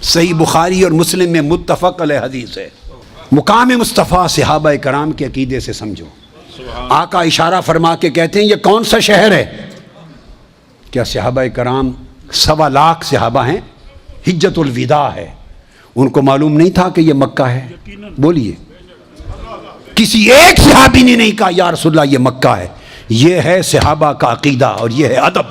صحیح بخاری اور مسلم میں متفق علیہ حدیث ہے۔ مقام مصطفیٰ صحابہ کرام کے عقیدے سے سمجھو۔ آقا اشارہ فرما کے کہتے ہیں یہ کون سا شہر ہے؟ کیا صحابہ کرام 1.25 لاکھ صحابہ ہیں، حجت الوداع ہے، ان کو معلوم نہیں تھا کہ یہ مکہ ہے؟ بولیے، کسی ایک صحابی نے نہیں کہا یا رسول اللہ یہ مکہ ہے۔ یہ ہے صحابہ کا عقیدہ اور یہ ہے ادب۔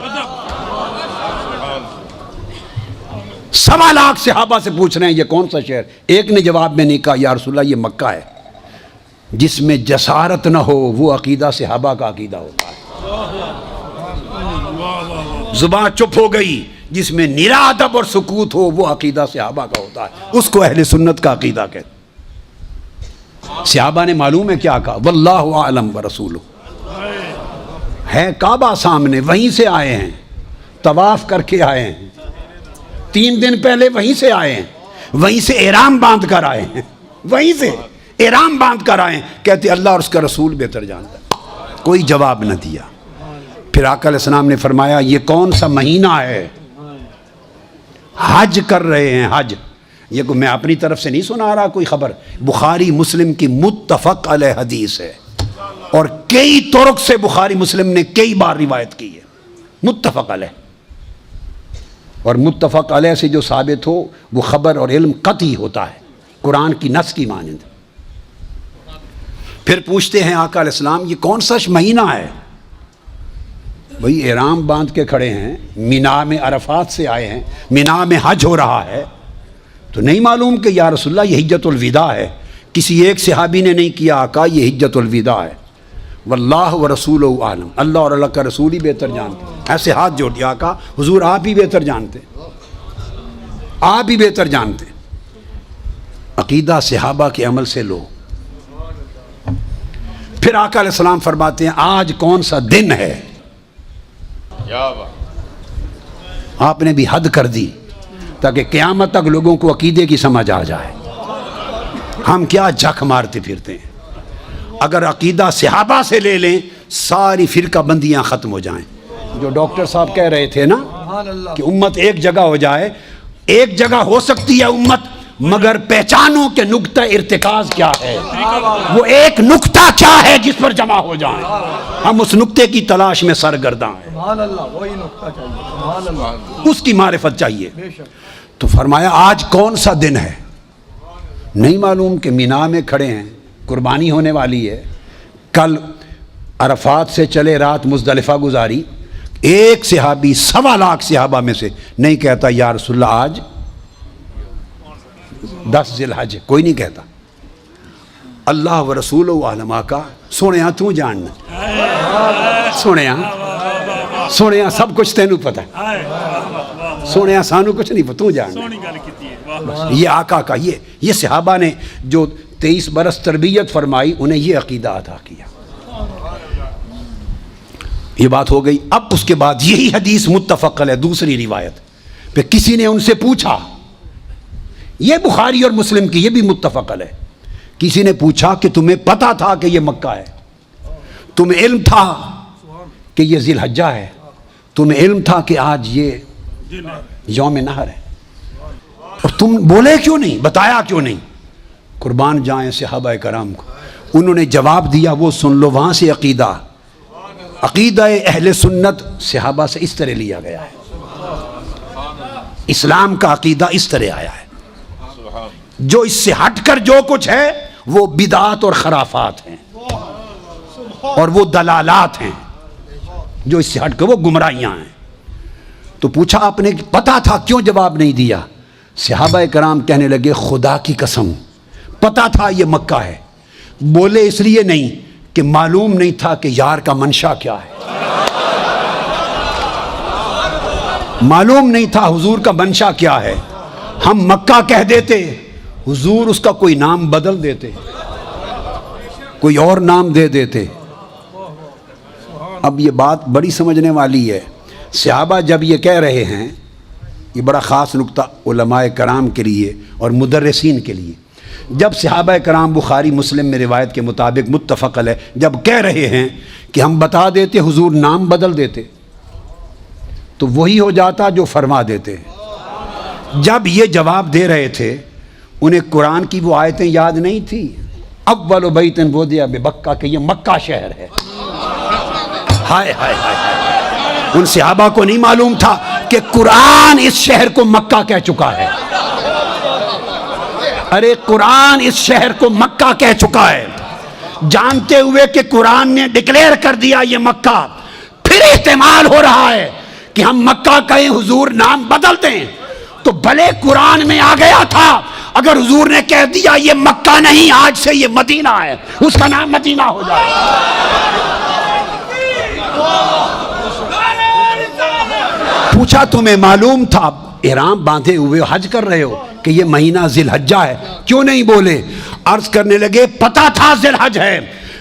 1.25 لاکھ صحابہ سے پوچھ رہے ہیں یہ کون سا شہر، ایک نے جواب میں نہیں کہا یا رسول اللہ یہ مکہ ہے۔ جس میں جسارت نہ ہو وہ عقیدہ صحابہ کا عقیدہ ہوتا ہے۔ زبان چپ ہو گئی، جس میں نرا ادب اور سکوت ہو وہ عقیدہ صحابہ کا ہوتا ہے، اس کو اہل سنت کا عقیدہ کہتے ہیں۔ صحابہ نے معلوم ہے کیا کہا؟ واللہ اعلم ورسولہ، ہے کعبہ سامنے، وہیں سے آئے ہیں، طواف کر کے آئے ہیں، 3 دن پہلے وہیں سے آئے ہیں، وہیں سے احرام باندھ کر آئے ہیں، وہیں سے احرام باندھ کر آئے ہیں۔ کہتے اللہ اور اس کا رسول بہتر جانتا ہے۔ کوئی جواب نہ دیا۔ پھر آقا علیہ السلام نے فرمایا یہ کون سا مہینہ ہے؟ حج کر رہے ہیں، حج۔ یہ میں اپنی طرف سے نہیں سنا رہا کوئی خبر، بخاری مسلم کی متفق علیہ حدیث ہے، اور کئی طرق سے بخاری مسلم نے کئی بار روایت کی ہے، متفق علیہ۔ اور متفق علیہ سے جو ثابت ہو وہ خبر اور علم قطعی ہوتا ہے، قرآن کی نص کی مانند۔ پھر پوچھتے ہیں آقا علیہ السلام یہ کون سا مہینہ ہے؟ وہی احرام باندھ کے کھڑے ہیں، مینا میں عرفات سے آئے ہیں، مینا میں حج ہو رہا ہے، تو نہیں معلوم کہ یا رسول اللہ یہ حجت الوداع ہے؟ کسی ایک صحابی نے نہیں کیا آقا یہ حجت الوداع ہے۔ واللہ ورسولہ عالم، اللہ اور اللہ کا رسول ہی بہتر جانتے ہیں۔ ایسے ہاتھ جوڑ دیا آقا حضور آپ ہی بہتر جانتے، آپ ہی بہتر جانتے۔ عقیدہ صحابہ کے عمل سے لو۔ پھر آقا علیہ السلام فرماتے ہیں آج کون سا دن ہے؟ آپ نے بھی حد کر دی تاکہ قیامت تک لوگوں کو عقیدے کی سمجھ آ جائے۔ ہم کیا جھک مارتے پھرتے ہیں؟ اگر عقیدہ صحابہ سے لے لیں ساری فرقہ بندیاں ختم ہو جائیں۔ جو ڈاکٹر صاحب کہہ رہے تھے نا کہ امت ایک جگہ ہو جائے، ایک جگہ ہو سکتی ہے امت، مگر پہچانو کہ نقطہ ارتکاز کیا ہے، وہ ایک نقطہ کیا ہے جس پر جمع ہو جائیں۔ ہم اس نقطے کی تلاش میں سرگرداں ہیں، اس کی معرفت چاہیے۔ تو فرمایا آج کون سا دن ہے؟ نہیں معلوم کہ مینا میں کھڑے ہیں، قربانی ہونے والی ہے، کل عرفات سے چلے رات مزدلفہ گزاری۔ ایک صحابی 1.25 لاکھ صحابہ میں سے نہیں کہتا یا رسول اللہ آج 10 ذی الحج، کوئی نہیں کہتا۔ اللہ و رسول عالم آقا سونے تو جاننا، سونے سب کچھ تینوں پتا ہے، سونے سانو کچھ نہیں پتا، تو جاننا۔ یہ آقا کا یہ صحابہ نے جو 23 برس تربیت فرمائی انہیں یہ عقیدہ عطا کیا۔ یہ بات ہو گئی۔ اب اس کے بعد یہی حدیث متفق علیہ دوسری روایت پہ کسی نے ان سے پوچھا، یہ بخاری اور مسلم کی، یہ بھی متفق علیہ، کسی نے پوچھا کہ تمہیں پتا تھا کہ یہ مکہ ہے؟ تمہیں علم تھا کہ یہ ذی الحجہ ہے؟ تمہیں علم تھا کہ آج یہ یوم نحر ہے؟ اور تم بولے کیوں نہیں، بتایا کیوں نہیں؟ قربان جائیں صحابہ کرام کو، انہوں نے جواب دیا وہ سن لو۔ وہاں سے عقیدہ اہل سنت صحابہ سے اس طرح لیا گیا ہے، اسلام کا عقیدہ اس طرح آیا ہے۔ جو اس سے ہٹ کر جو کچھ ہے وہ بدعات اور خرافات ہیں اور وہ دلالات ہیں، جو اس سے ہٹ کر وہ گمراہیاں ہیں۔ تو پوچھا آپ نے پتا تھا، کیوں جواب نہیں دیا؟ صحابہ کرام کہنے لگے خدا کی قسم پتا تھا یہ مکہ ہے، بولے اس لیے نہیں کہ معلوم نہیں تھا کہ یار کا منشا کیا ہے، معلوم نہیں تھا حضور کا منشا کیا ہے۔ ہم مکہ کہہ دیتے، حضور اس کا کوئی نام بدل دیتے، کوئی اور نام دے دیتے۔ اب یہ بات بڑی سمجھنے والی ہے۔ صحابہ جب یہ کہہ رہے ہیں، یہ بڑا خاص نقطہ علماء کرام کے لیے اور مدرسین کے لیے، جب صحابہ کرام بخاری مسلم میں روایت کے مطابق متفق علیہ جب کہہ رہے ہیں کہ ہم بتا دیتے حضور نام بدل دیتے، تو وہی ہو جاتا جو فرما دیتے ہیں جب یہ جواب دے رہے تھے انہیں قرآن کی وہ آیتیں یاد نہیں تھی، اول بیت وضع ببکہ، کہ یہ مکہ شہر ہے. ہائے ہائے ہائے، ان صحابہ کو نہیں معلوم تھا کہ قرآن اس شہر کو مکہ کہہ چکا ہے. ارے قرآن اس شہر کو مکہ کہہ چکا ہے، جانتے ہوئے کہ قرآن نے ڈکلیئر کر دیا یہ مکہ. پھر احتمال ہو رہا ہے کہ ہم مکہ کہیں، حضور نام بدل دیں تو بھلے قرآن میں آ گیا تھا، اگر حضور نے کہہ دیا یہ مکہ نہیں، آج سے یہ مدینہ ہے، اس کا نام مدینہ ہو جائے. پوچھا تمہیں معلوم تھا؟ احرام باندھے ہوئے حج کر رہے ہو کہ یہ مہینہ ذی الحجہ ہے، کیوں نہیں بولے؟ عرض کرنے لگے پتہ تھا ذی الحج ہے،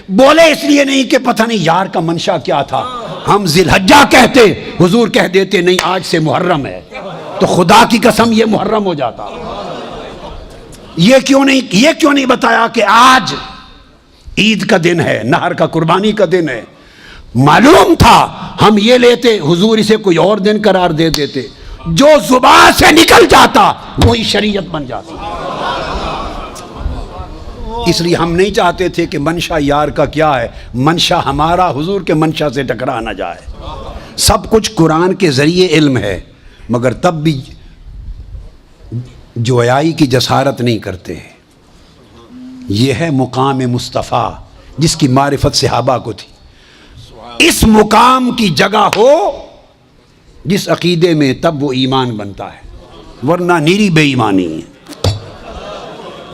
بولے اس لیے نہیں کہ پتہ نہیں یار کا منشا کیا تھا. ہم ذی الحجہ کہتے، حضور کہہ دیتے نہیں آج سے محرم ہے، تو خدا کی قسم یہ محرم ہو جاتا. یہ کیوں نہیں بتایا کہ آج عید کا دن ہے، نہر کا، قربانی کا دن ہے؟ معلوم تھا ہم یہ لیتے، حضور اسے کوئی اور دن قرار دے دیتے. جو زبان سے نکل جاتا وہی شریعت بن جاتی. اس لیے ہم نہیں چاہتے تھے کہ منشا یار کا کیا ہے، منشا ہمارا حضور کے منشا سے ٹکرا نہ جائے. سب کچھ قرآن کے ذریعے علم ہے، مگر تب بھی جویائی کی جسارت نہیں کرتے. یہ ہے مقام مصطفیٰ جس کی معرفت صحابہ کو تھی. اس مقام کی جگہ ہو جس عقیدے میں، تب وہ ایمان بنتا ہے، ورنہ نیری بے ایمانی ہے.